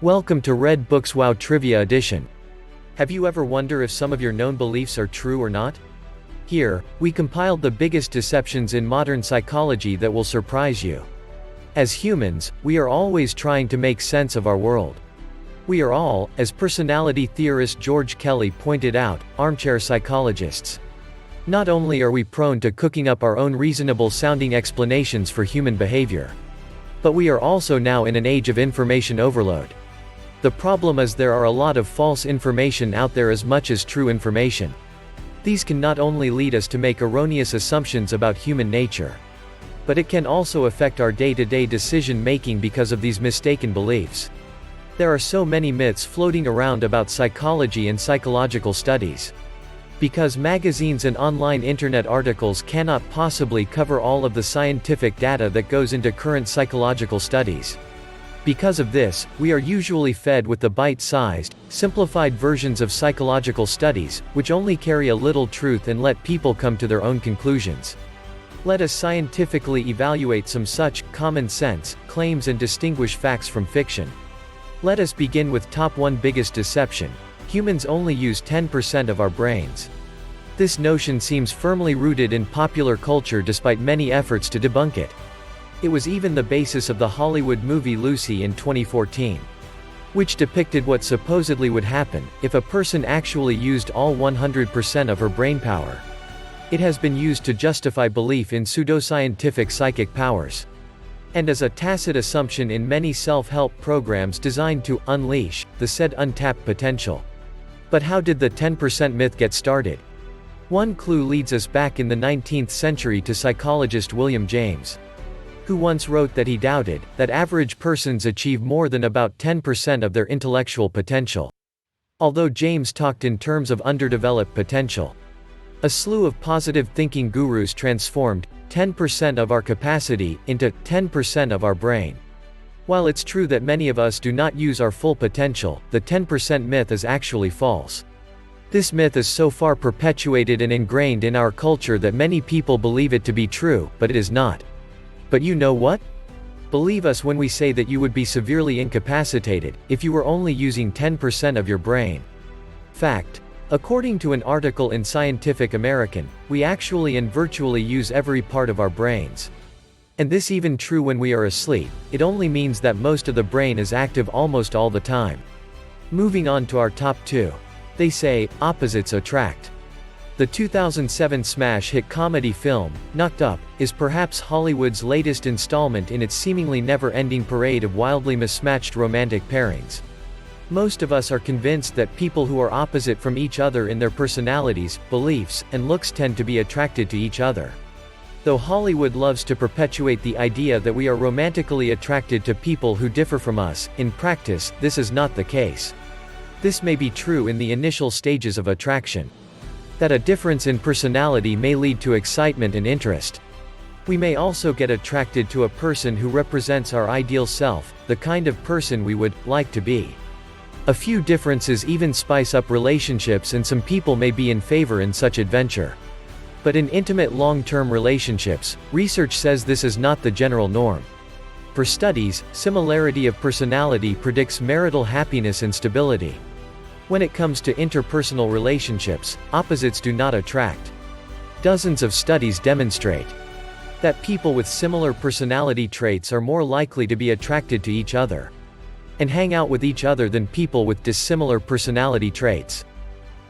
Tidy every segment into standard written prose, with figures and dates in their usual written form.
Welcome to Red Book's Wow Trivia Edition. Have you ever wondered if some of your known beliefs are true or not? Here, we compiled the biggest deceptions in modern psychology that will surprise you. As humans, we are always trying to make sense of our world. We are all, as personality theorist George Kelly pointed out, armchair psychologists. Not only are we prone to cooking up our own reasonable-sounding explanations for human behavior, but we are also now in an age of information overload. The problem is there are a lot of false information out there as much as true information. These can not only lead us to make erroneous assumptions about human nature, but it can also affect our day-to-day decision-making because of these mistaken beliefs. There are so many myths floating around about psychology and psychological studies. Because magazines and online internet articles cannot possibly cover all of the scientific data that goes into current psychological studies. Because of this, we are usually fed with the bite-sized, simplified versions of psychological studies, which only carry a little truth and let people come to their own conclusions. Let us scientifically evaluate some such common-sense claims and distinguish facts from fiction. Let us begin with top 1 biggest deception. Humans only use 10% of our brains. This notion seems firmly rooted in popular culture despite many efforts to debunk it. It was even the basis of the Hollywood movie Lucy in 2014, which depicted what supposedly would happen if a person actually used all 100% of her brain power. It has been used to justify belief in pseudoscientific psychic powers, and as a tacit assumption in many self-help programs designed to unleash the said untapped potential. But how did the 10% myth get started? One clue leads us back in the 19th century to psychologist William James, who once wrote that he doubted that average persons achieve more than about 10% of their intellectual potential. Although James talked in terms of underdeveloped potential, a slew of positive thinking gurus transformed 10% of our capacity into 10% of our brain. While it's true that many of us do not use our full potential, the 10% myth is actually false. This myth is so far perpetuated and ingrained in our culture that many people believe it to be true, but it is not. But you know what? Believe us when we say that you would be severely incapacitated if you were only using 10% of your brain. Fact. According to an article in Scientific American, we actually and virtually use every part of our brains. And this even true when we are asleep. It only means that most of the brain is active almost all the time. Moving on to our top 2. They say, opposites attract. The 2007 smash hit comedy film, Knocked Up, is perhaps Hollywood's latest installment in its seemingly never-ending parade of wildly mismatched romantic pairings. Most of us are convinced that people who are opposite from each other in their personalities, beliefs, and looks tend to be attracted to each other. Though Hollywood loves to perpetuate the idea that we are romantically attracted to people who differ from us, in practice, this is not the case. This may be true in the initial stages of attraction. That a difference in personality may lead to excitement and interest. We may also get attracted to a person who represents our ideal self, the kind of person we would like to be. A few differences even spice up relationships, and some people may be in favor in such adventure. But in intimate long-term relationships, research says this is not the general norm. For studies, similarity of personality predicts marital happiness and stability. When it comes to interpersonal relationships, opposites do not attract. Dozens of studies demonstrate that people with similar personality traits are more likely to be attracted to each other and hang out with each other than people with dissimilar personality traits.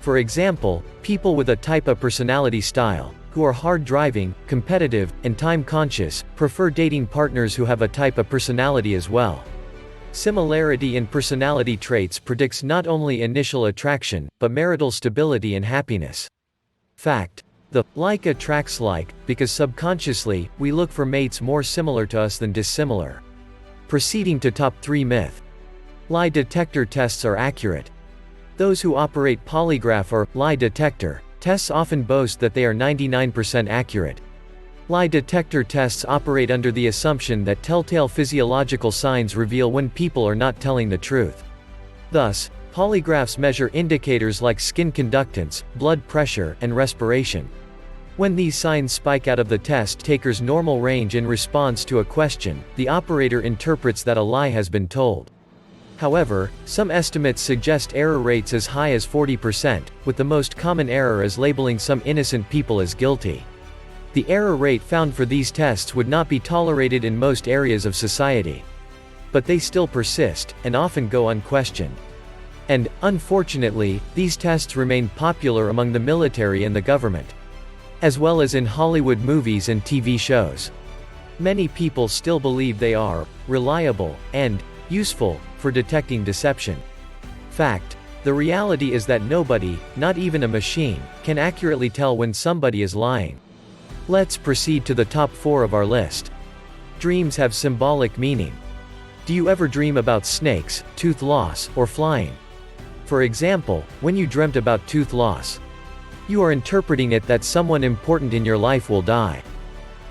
For example, people with a type of personality style, who are hard-driving, competitive, and time-conscious, prefer dating partners who have a type of personality as well. Similarity in personality traits predicts not only initial attraction, but marital stability and happiness. Fact. The like attracts like, because subconsciously, we look for mates more similar to us than dissimilar. Proceeding to top 3 myth. Lie detector tests are accurate. Those who operate polygraph or lie detector tests often boast that they are 99% accurate. Lie detector tests operate under the assumption that telltale physiological signs reveal when people are not telling the truth. Thus, polygraphs measure indicators like skin conductance, blood pressure, and respiration. When these signs spike out of the test taker's normal range in response to a question, the operator interprets that a lie has been told. However, some estimates suggest error rates as high as 40%, with the most common error as labeling some innocent people as guilty. The error rate found for these tests would not be tolerated in most areas of society. But they still persist, and often go unquestioned. And, unfortunately, these tests remain popular among the military and the government, as well as in Hollywood movies and TV shows. Many people still believe they are reliable and useful for detecting deception. Fact: the reality is that nobody, not even a machine, can accurately tell when somebody is lying. Let's proceed to the top 4 of our list. Dreams have symbolic meaning. Do you ever dream about snakes, tooth loss, or flying? For example, when you dreamt about tooth loss, you are interpreting it that someone important in your life will die.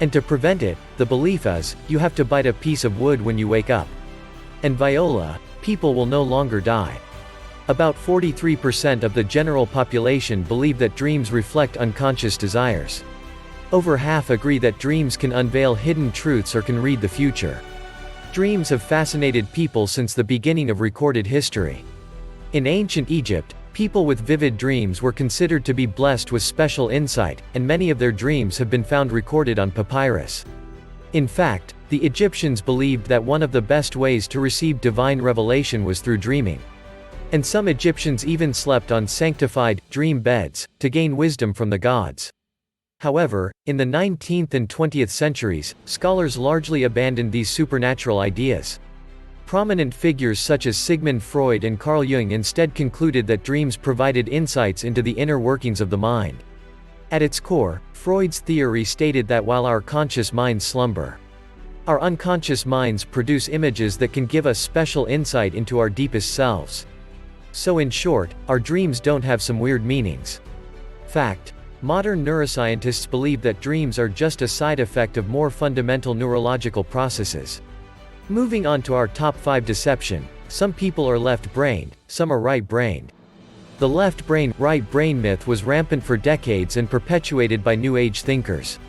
And to prevent it, the belief is, you have to bite a piece of wood when you wake up. And Viola, people will no longer die. About 43% of the general population believe that dreams reflect unconscious desires. Over half agree that dreams can unveil hidden truths or can read the future. Dreams have fascinated people since the beginning of recorded history. In ancient Egypt, people with vivid dreams were considered to be blessed with special insight, and many of their dreams have been found recorded on papyrus. In fact, the Egyptians believed that one of the best ways to receive divine revelation was through dreaming. And some Egyptians even slept on sanctified, dream beds, to gain wisdom from the gods. However, in the 19th and 20th centuries, scholars largely abandoned these supernatural ideas. Prominent figures such as Sigmund Freud and Carl Jung instead concluded that dreams provided insights into the inner workings of the mind. At its core, Freud's theory stated that while our conscious minds slumber, our unconscious minds produce images that can give us special insight into our deepest selves. So in short, our dreams don't have some weird meanings. Fact: modern neuroscientists believe that dreams are just a side effect of more fundamental neurological processes. Moving on to our top 5 deception: some people are left-brained, some are right-brained. The left brain, right brain myth was rampant for decades and perpetuated by New Age thinkers.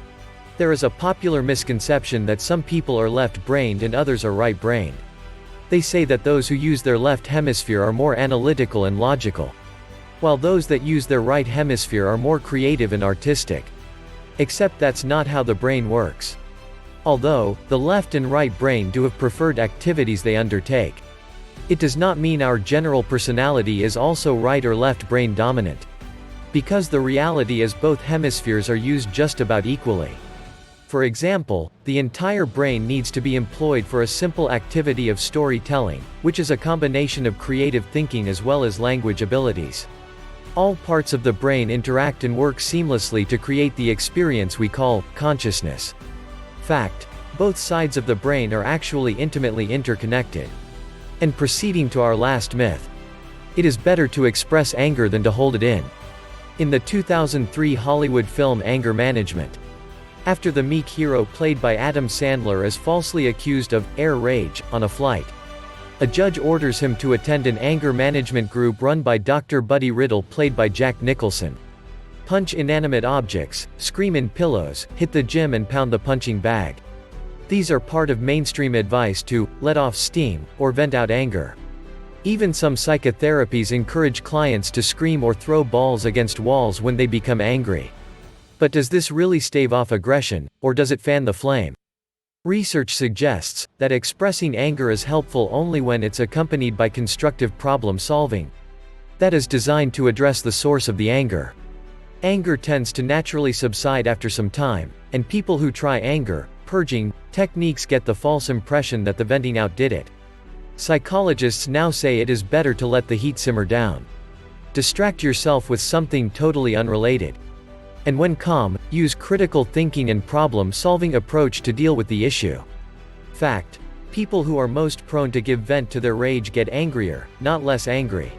There is a popular misconception that some people are left-brained and others are right-brained. They say that those who use their left hemisphere are more analytical and logical, while those that use their right hemisphere are more creative and artistic. Except that's not how the brain works. Although, the left and right brain do have preferred activities they undertake, it does not mean our general personality is also right or left brain dominant. Because the reality is both hemispheres are used just about equally. For example, the entire brain needs to be employed for a simple activity of storytelling, which is a combination of creative thinking as well as language abilities. All parts of the brain interact and work seamlessly to create the experience we call consciousness. Fact: both sides of the brain are actually intimately interconnected. And proceeding to our last myth: it is better to express anger than to hold it in. In the 2003 Hollywood film Anger Management, after the meek hero played by Adam Sandler is falsely accused of air rage on a flight, a judge orders him to attend an anger management group run by Dr. Buddy Riddle played by Jack Nicholson. Punch inanimate objects, scream in pillows, hit the gym and pound the punching bag. These are part of mainstream advice to let off steam or vent out anger. Even some psychotherapies encourage clients to scream or throw balls against walls when they become angry. But does this really stave off aggression, or does it fan the flame? Research suggests that expressing anger is helpful only when it's accompanied by constructive problem solving that is designed to address the source of the anger. Anger tends to naturally subside after some time, and people who try anger purging techniques get the false impression that the venting out did it. Psychologists now say it is better to let the heat simmer down. Distract yourself with something totally unrelated. And when calm, use critical thinking and problem-solving approach to deal with the issue. Fact: people who are most prone to give vent to their rage get angrier, not less angry.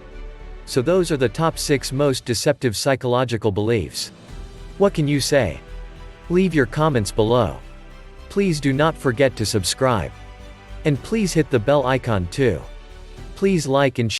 So those are the top 6 most deceptive psychological beliefs. What can you say? Leave your comments below. Please do not forget to subscribe. And please hit the bell icon too. Please like and share.